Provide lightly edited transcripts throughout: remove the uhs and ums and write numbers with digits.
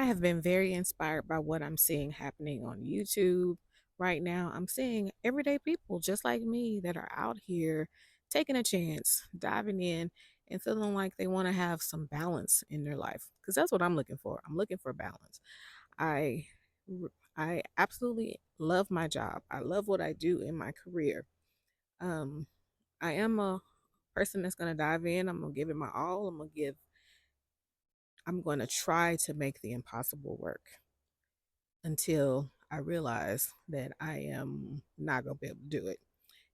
I have been very inspired by what I'm seeing happening on YouTube right now. I'm seeing everyday people just like me that are out here taking a chance, diving in, and feeling like they want to have some balance in their life. Because that's what I'm looking for. I'm looking for balance. I I absolutely love my job. I love what I do in my career. Um, I am a person that's gonna dive in. I'm gonna give it my all. I'm gonna try to make the impossible work until I realize that I am not going to be able to do it.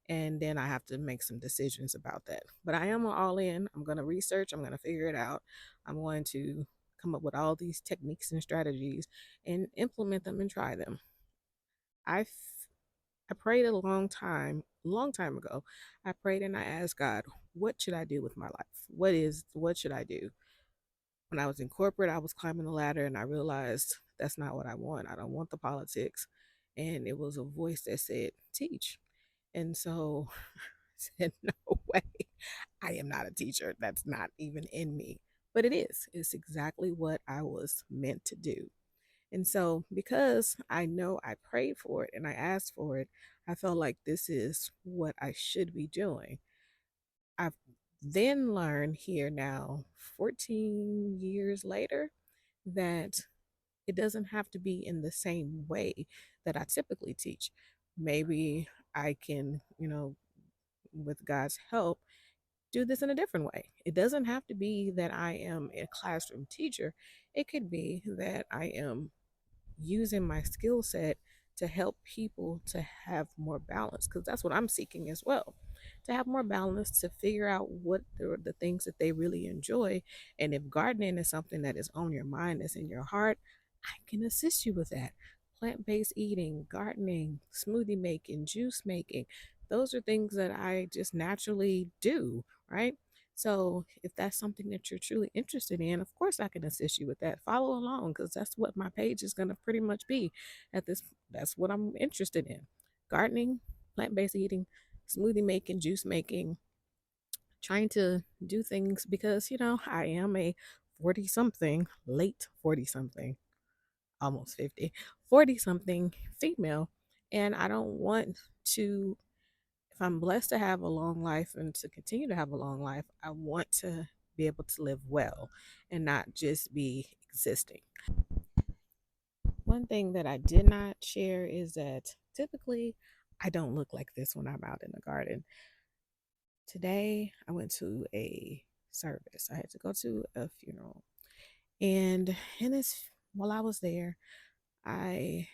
And then I have to make some decisions about that. But I am all in. I'm going to research, I'm going to figure it out. I'm going to come up with all these techniques and strategies and implement them and try them. I I prayed a long time ago. I prayed and I asked God, what should I do with my life? What should I do? When I was in corporate, I was climbing the ladder and I realized that's not what I want. I don't want the politics. And it was a voice that said, teach. And so I said, no way. I am not a teacher. That's not even in me. But it is. It's exactly what I was meant to do. And so, because I know I prayed for it and I asked for it, I felt like this is what I should be doing. I've then learned here now, 14 years later, that it doesn't have to be in the same way that I typically teach. Maybe I can, with God's help, do this in a different way. It doesn't have to be that I am a classroom teacher. It could be that I am using my skill set to help people to have more balance, because that's what I'm seeking as well, to have more balance, to figure out what the things that they really enjoy. And if gardening is something that is on your mind, that's in your heart, I can assist you with that. Plant-based eating, gardening, smoothie making, juice making, those are things that I just naturally do, right? So if that's something that you're truly interested in, of course I can assist you with that. Follow along, because that's what my page is going to pretty much be at this. That's what I'm interested in: gardening, plant-based eating, smoothie making, juice making, trying to do things because I am a 40 something, late 40 something, almost 50, 40 something female, and I don't want to, if I'm blessed to have a long life and to continue to have a long life, I want to be able to live well and not just be existing. One thing that I did not share is that typically I don't look like this when I'm out in the garden. Today I went to a service. I had to go to a funeral. And while I was there, I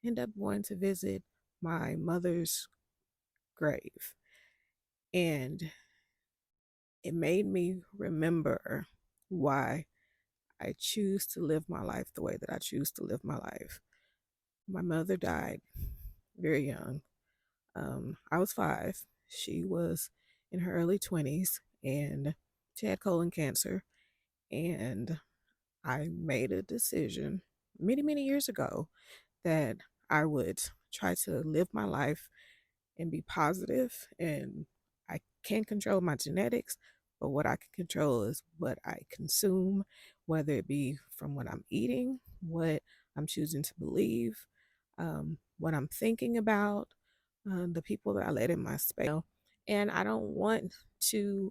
ended up going to visit my mother's grave. And it made me remember why I choose to live my life the way that I choose to live my life. My mother died very young. I was 5. She was in her early 20s and she had colon cancer. And I made a decision many, many years ago that I would try to live my life and be positive. And I can't control my genetics, but what I can control is what I consume, whether it be from what I'm eating, what I'm choosing to believe, what I'm thinking about, the people that I let in my space. And I don't want to,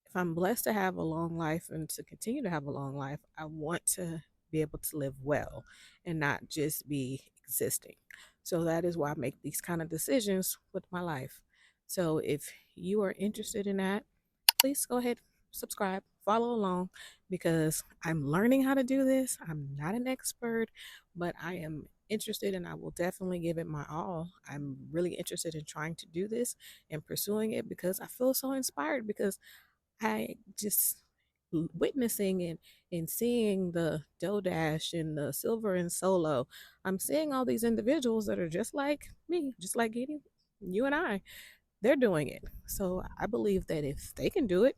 if I'm blessed to have a long life and to continue to have a long life, I want to be able to live well and not just be existing. So that is why I make these kind of decisions with my life. So if you are interested in that, please go ahead, subscribe, follow along, because I'm learning how to do this. I'm not an expert, but I am interested and I will definitely give it my all. I'm really interested in trying to do this and pursuing it because I feel so inspired, because I just witnessing and seeing the Doe Dash and the Silver and Solo. I'm seeing all these individuals that are just like me, just like you and I. They're doing it. So I believe that if they can do it,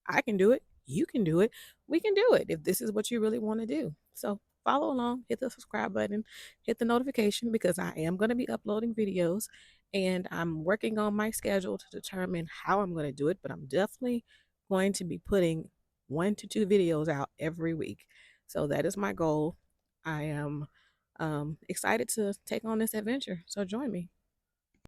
I can do it. You can do it. We can do it if this is what you really want to do. So follow along, hit the subscribe button, hit the notification, because I am going to be uploading videos and I'm working on my schedule to determine how I'm going to do it. But I'm definitely going to be putting 1 to 2 videos out every week. So that is my goal. I am excited to take on this adventure. So join me.